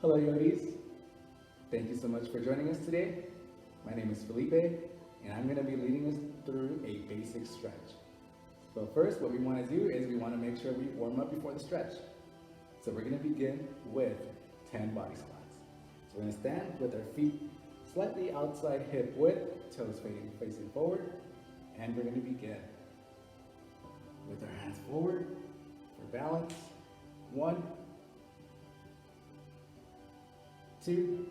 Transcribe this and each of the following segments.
Hello yogis, thank you so much for joining us today. My name is Felipe and I'm going to be leading us through a basic stretch. So first what we want to do is we want to make sure we warm up before the stretch. So we're going to begin with 10 body squats. So we're going to stand with our feet slightly outside hip width, toes facing forward, and we're going to begin with our hands forward for balance. 1, 2,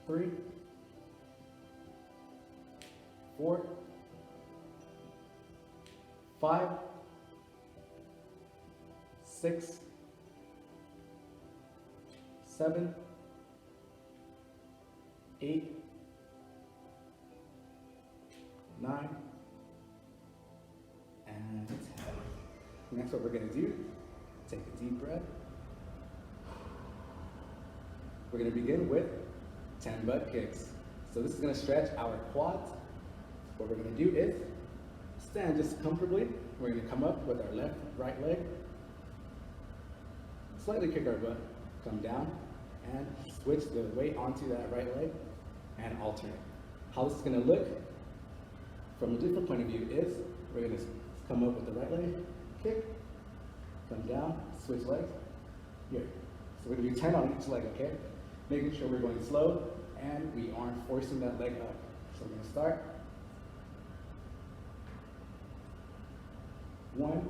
3, 4, 5, 6, 7, 8, 9, and 10. Next, what we're going to do, take a deep breath. We're going to begin with 10 butt kicks. So this is going to stretch our quads. What we're going to do is stand just comfortably. We're going to come up with our right leg, slightly kick our butt, come down, and switch the weight onto that right leg and alternate. How this is going to look from a different point of view is we're going to come up with the right leg, kick, come down, switch legs, here. So we're going to do 10 on each leg, okay? Making sure we're going slow and we aren't forcing that leg up. So we're going to start. 1,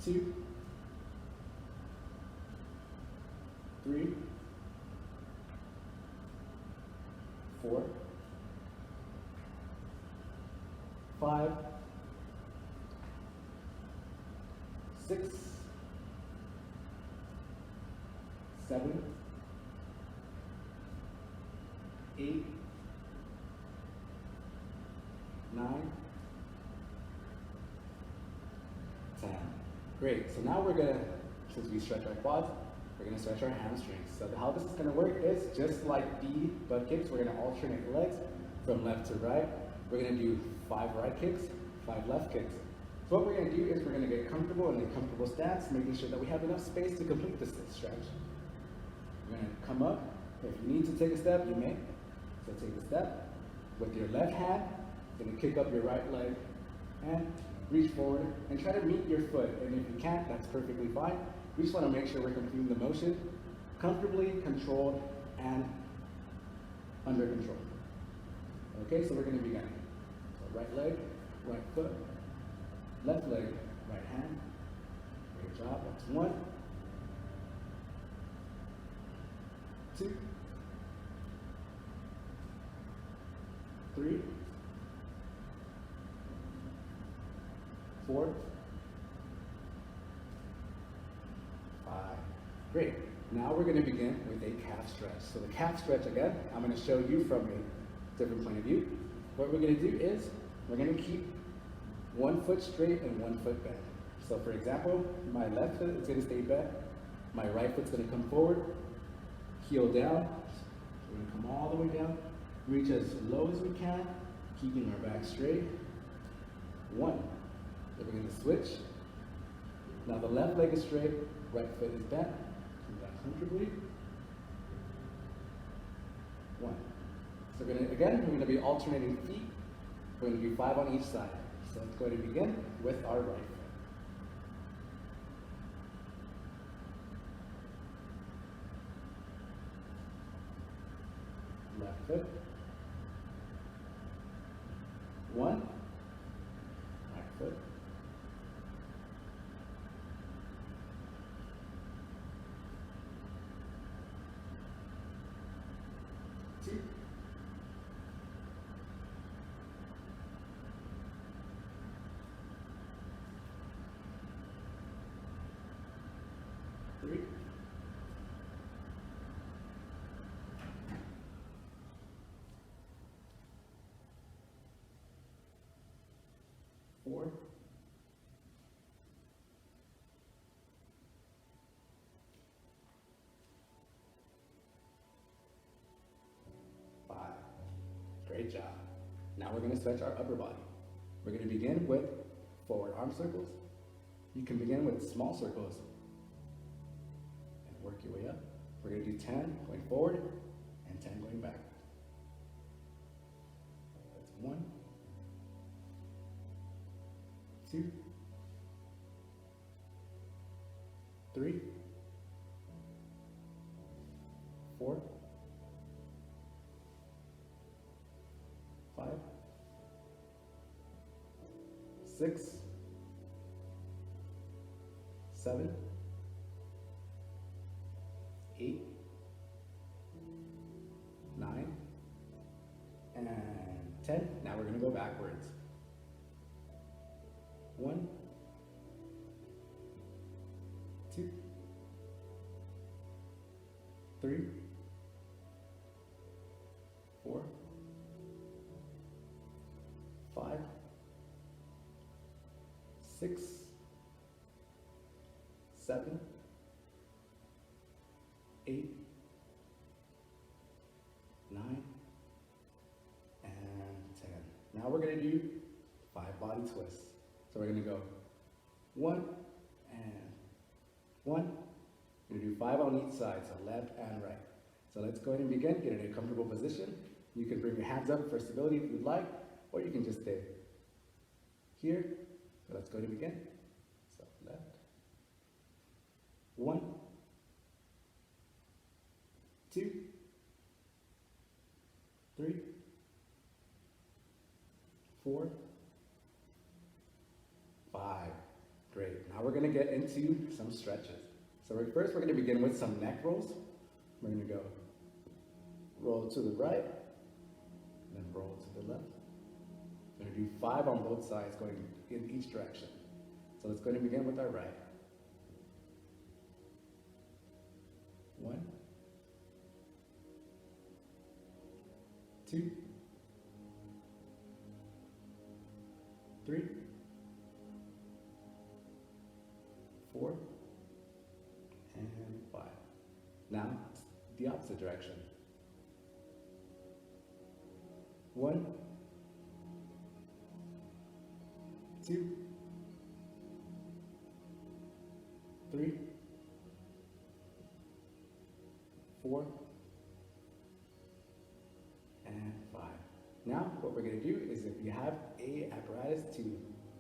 2, 3, 4, 5, 6, 7, 8, 9, 10. Great. So now we're going to, since we stretch our quads, we're going to stretch our hamstrings. So how this is going to work is just like the butt kicks, we're going to alternate legs from left to right. We're going to do 5 right kicks, 5 left kicks. So what we're going to do is we're going to get comfortable in a comfortable stance, making sure that we have enough space to complete this stretch. We're going to come up. If you need to take a step, you may. So take a step. With your left hand, you're going to kick up your right leg and reach forward and try to meet your foot. And if you can't, that's perfectly fine. We just want to make sure we're completing the motion comfortably, controlled, and under control. Okay, so we're going to begin. So right leg, right foot, left leg, right hand. Great job. That's 1, 2, 3, 4, 5. Great. Now we're going to begin with a calf stretch. So the calf stretch, again, I'm going to show you from a different point of view. What we're going to do is we're going to keep one foot straight and one foot bent. So for example, my left foot is going to stay bent. My right foot's going to come forward, heel down. So we're going to come all the way down, reach as low as we can, keeping our back straight. 1. Then we're going to switch. Now the left leg is straight, right foot is bent. Come back comfortably. 1. So we're going to be alternating feet. We're going to do 5 on each side. So let's go to begin with our right foot. Left foot. 1. Right foot. 2. 3. 4. 5. Great job. Now we're going to stretch our upper body. We're going to begin with forward arm circles. You can begin with small circles and work your way up. We're going to do 10 going forward and 10 going back. That's 1, 2, 3, 4, 5, 6, 7, 8, 9, and 10. Now we're going to go backwards. 1, 2, 3, 4, 5, 6, 7, 8, 9, and 10. Now we're going to do 5 body twists. So we're going to go 1 and 1. We're going to do 5 on each side, so left and right. So let's go ahead and begin. Get in a comfortable position. You can bring your hands up for stability if you'd like, or you can just stay here. So let's go ahead and begin. So left. 1, 2, 3, 4, 5. Great. Now we're going to get into some stretches. So first we're going to begin with some neck rolls. We're going to go roll to the right, then roll to the left. We're going to do 5 on both sides going in each direction. So let's go ahead and begin with our right. 1, 2, 3, 4, and 5. Now, the opposite direction. 1, 2, 3, 4, and 5. Now, what we're going to do is if you have a apparatus to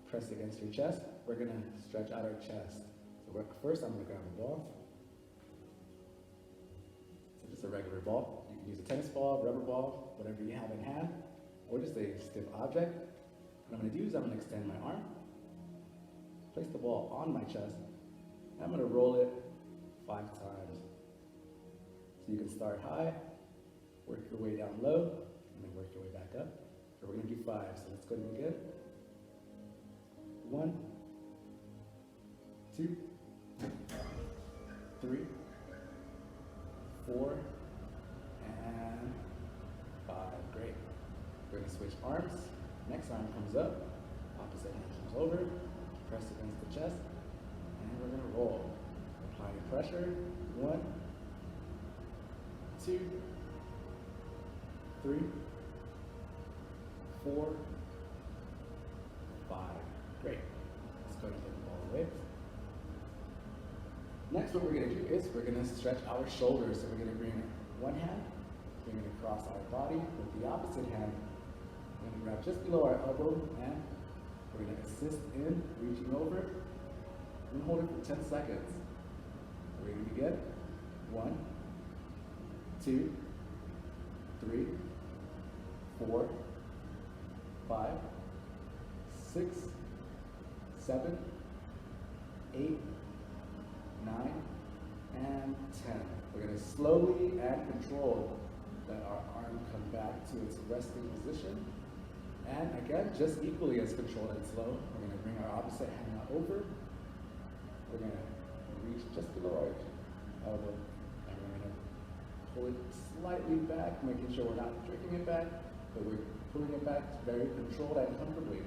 press against your chest, we're going to stretch out our chest. So first, I'm going to grab a ball. So just a regular ball. You can use a tennis ball, rubber ball, whatever you have in hand, or just a stiff object. What I'm going to do is I'm going to extend my arm, place the ball on my chest, and I'm going to roll it 5 times. So you can start high, work your way down low, and then work your way back up. So we're going to do 5. So let's go ahead and begin. 1, 2, 3, 4, and 5. Great. We're going to switch arms. Next arm comes up, opposite hand comes over, press against the chest, and we're going to roll. Applying pressure. 1, 2, 3, 4, 5. Great. Let's go ahead and take the ball away. Next, what we're going to do is we're going to stretch our shoulders. So we're going to bring one hand, bring it across our body. With the opposite hand, we're going to grab just below our elbow, and we're going to assist in reaching over and hold it for 10 seconds. We're going to begin. 1, 2, 3, 4, 5, 6, 7, 8, 9, and 10. We're going to slowly and controlled let our arm come back to its resting position. And again, just equally as controlled and slow, we're going to bring our opposite hand over. We're going to reach just below our elbow, and we're going to pull it slightly back, making sure we're not jerking it back, but we're pulling it back very controlled and comfortably.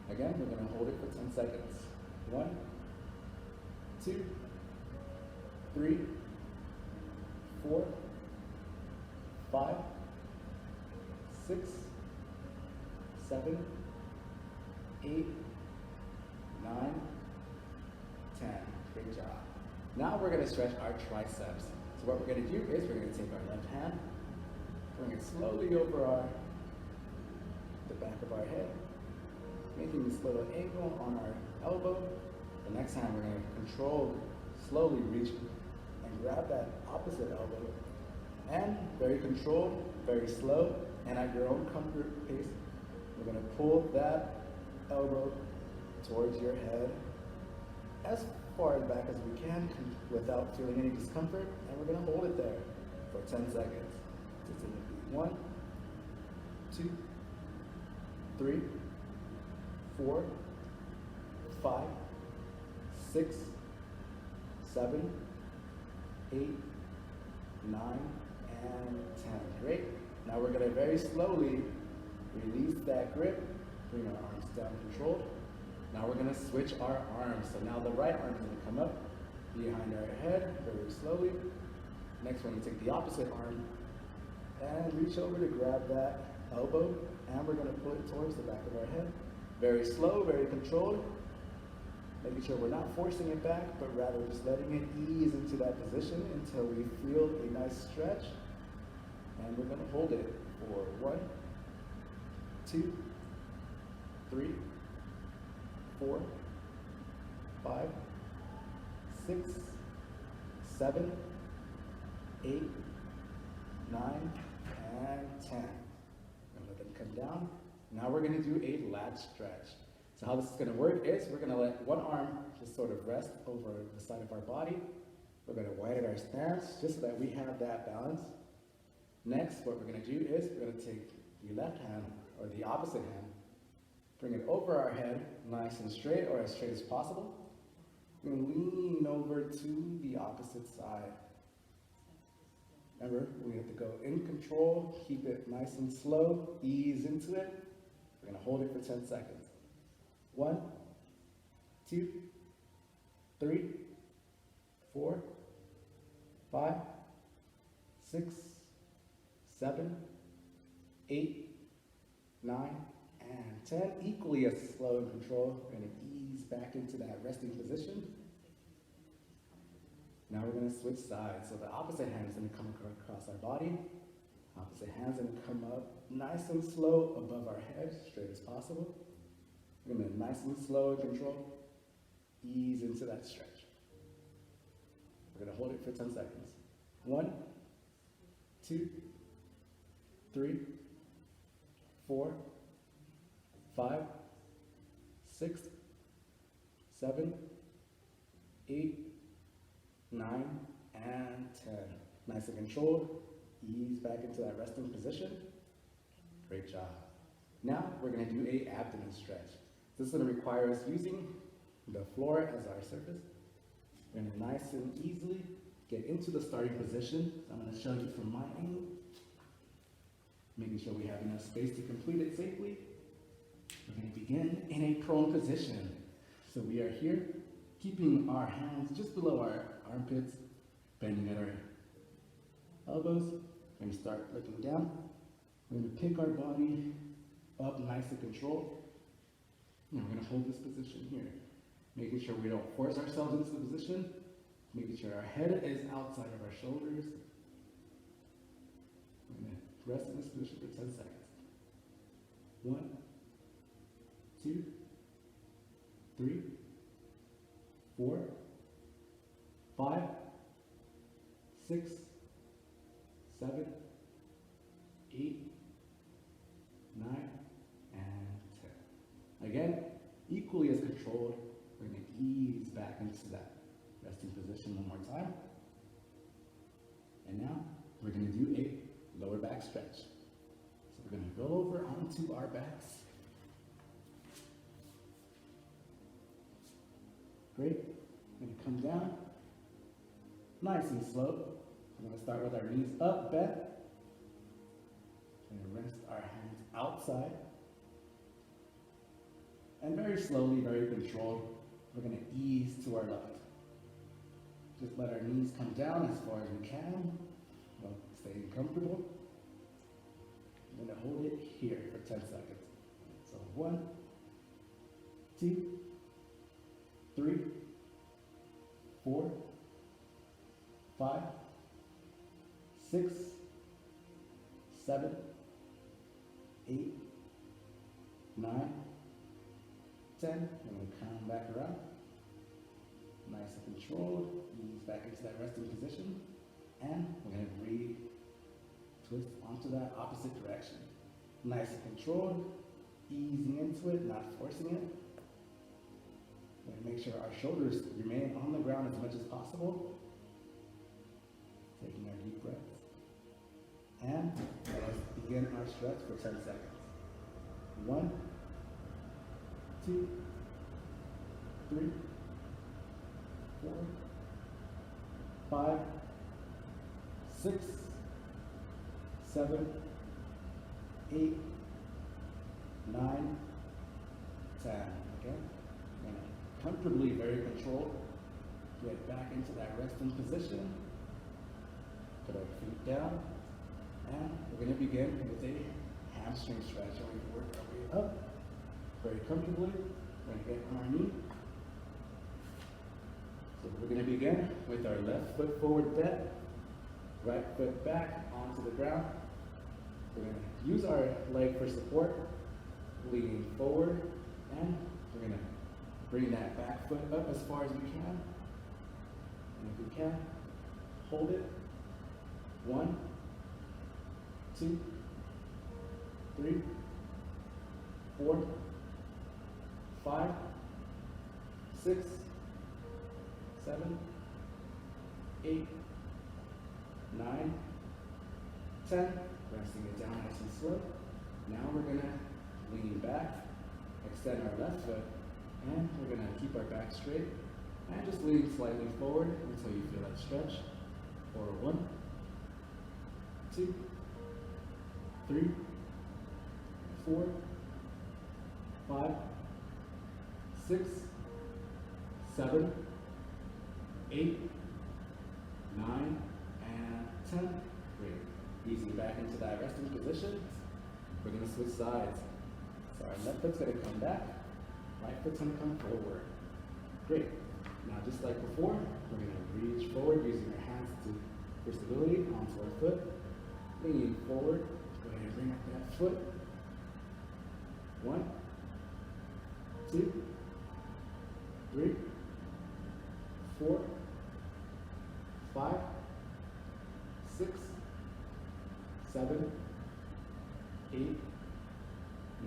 Again, we're going to hold it for 10 seconds. 1, 2, 3, 4, 5, 6, 7, 8, 9, 10. Great job. Now we're gonna stretch our triceps. So what we're gonna do is we're gonna take our left hand, bring it slowly over the back of our head, making this little angle on our elbow. The next time we're gonna slowly reach and grab that opposite elbow. And very controlled, very slow, and at your own comfort pace, we're gonna pull that elbow towards your head as far back as we can without feeling any discomfort, and we're gonna hold it there for 10 seconds. So it's gonna be 1, 2, 3, 4, 5, 6, 7, 8, 9, and 10. Great. Now we're gonna very slowly release that grip, bring our arms down controlled. Now we're gonna switch our arms. So now the right arm is gonna come up behind our head very slowly. Next, we're gonna take the opposite arm and reach over to grab that elbow, and we're gonna pull it towards the back of our head. Very slow, very controlled, making sure we're not forcing it back, but rather just letting it ease into that position until we feel a nice stretch. And we're gonna hold it for 1, 2, 3, 4, 5, 6, 7, 8, 9, and 10. And let them come down. Now we're gonna do a lat stretch. So how this is gonna work is we're gonna let one arm just sort of rest over the side of our body. We're gonna widen our stance just so that we have that balance. Next, what we're gonna do is we're gonna take the left hand or the opposite hand, bring it over our head, nice and straight or as straight as possible. We're gonna lean over to the opposite side. Remember, we have to go in control, keep it nice and slow, ease into it. We're gonna hold it for 10 seconds. 1, 2, 3, 4, 5, 6, 7, 8, 9, and 10. Equally as slow and controlled. We're going to ease back into that resting position. Now we're going to switch sides. So the opposite hand is going to come across our body. Opposite hand's going to come up nice and slow above our head, straight as possible. We're going to nice and slow and controlled, ease into that stretch. We're going to hold it for 10 seconds. 1, 2, 3, 4, 5, 6, 7, 8, 9, and 10. Nice and controlled. Ease back into that resting position. Great job. Now we're going to do a abdomen stretch. This is going to require us using the floor as our surface. We're going to nice and easily get into the starting position. I'm going to show you from my angle, making sure we have enough space to complete it safely. We're going to begin in a prone position. So we are here, keeping our hands just below our armpits, bending at our elbows. We're going to start looking down. We're going to pick our body up nice and controlled. And we're going to hold this position here, making sure we don't force ourselves into the position, making sure our head is outside of our shoulders. We're going to rest in this position for 10 seconds. 1, 2, 3, 4, 5, 6, 7, 8, 9, and 10. Again, equally as controlled, we're going to ease back into that resting position one more time. And now we're going to do a lower back stretch. So we're going to roll over onto our backs. Great. We're going to come down nice and slow. We're going to start with our knees up, bent. We're going to rest our hands outside. And very slowly, very controlled, we're going to ease to our left. Just let our knees come down as far as we can, while staying comfortable. I'm going to hold it here for 10 seconds. So 1, 2, 3, 4, 5, 6, 7, 8, 9, 10. And we'll count back around. Nice and controlled. Ease back into that resting position. And we're going to re-twist onto that opposite direction. Nice and controlled. Easing into it, not forcing it. We're going to make sure our shoulders remain on the ground as much as possible. Taking our deep breaths. And let's begin our stretch for 10 seconds. 1, 2, 3, 4, 5, 6, 7, 8, 9, 10. Okay? And comfortably, very controlled. Get back into that resting position. Put our feet down. And we're going to begin with a hamstring stretch. And we can work our way up very comfortably. We're going to get on our knee. So we're going to begin with our left foot forward bent, right foot back onto the ground. We're going to use our leg for support, leaning forward, and we're going to bring that back foot up as far as we can. And if we can, hold it. 1, 2, 3, 4, 5, 6, 7, 8, 9, 10. Resting it down nice and slow. Now we're going to lean back, extend our left foot, and we're going to keep our back straight and just lean slightly forward until you feel that stretch. For 1, 2, 3, 4, 5, 6, 7, 8, 9, and 10. Great. Easing back into that resting position. We're going to switch sides. So our left foot's going to come back, right foot's going to come forward. Great. Now just like before, we're going to reach forward using our hands for stability onto our foot. Lean forward. Go ahead and bring up that foot. 1, 2, 3, 4, 5, 6, 7, 8,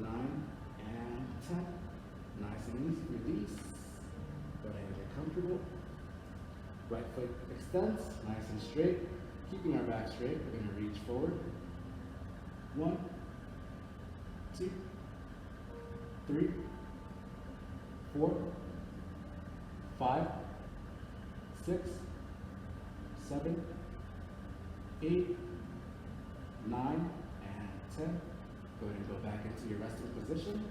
9, and 10. Nice and easy. Release. Go ahead and get comfortable. Right foot extends, nice and straight. Keeping our back straight, we're going to reach forward. 1, 2, 3, 4, 5, 6, 7, 8, 9, and 10. Go ahead and go back into your resting position.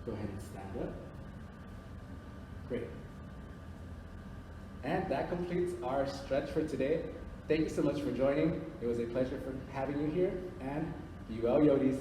Go ahead and stand up. Great. And that completes our stretch for today. Thank you so much for joining. It was a pleasure for having you here, and be well, Yodis.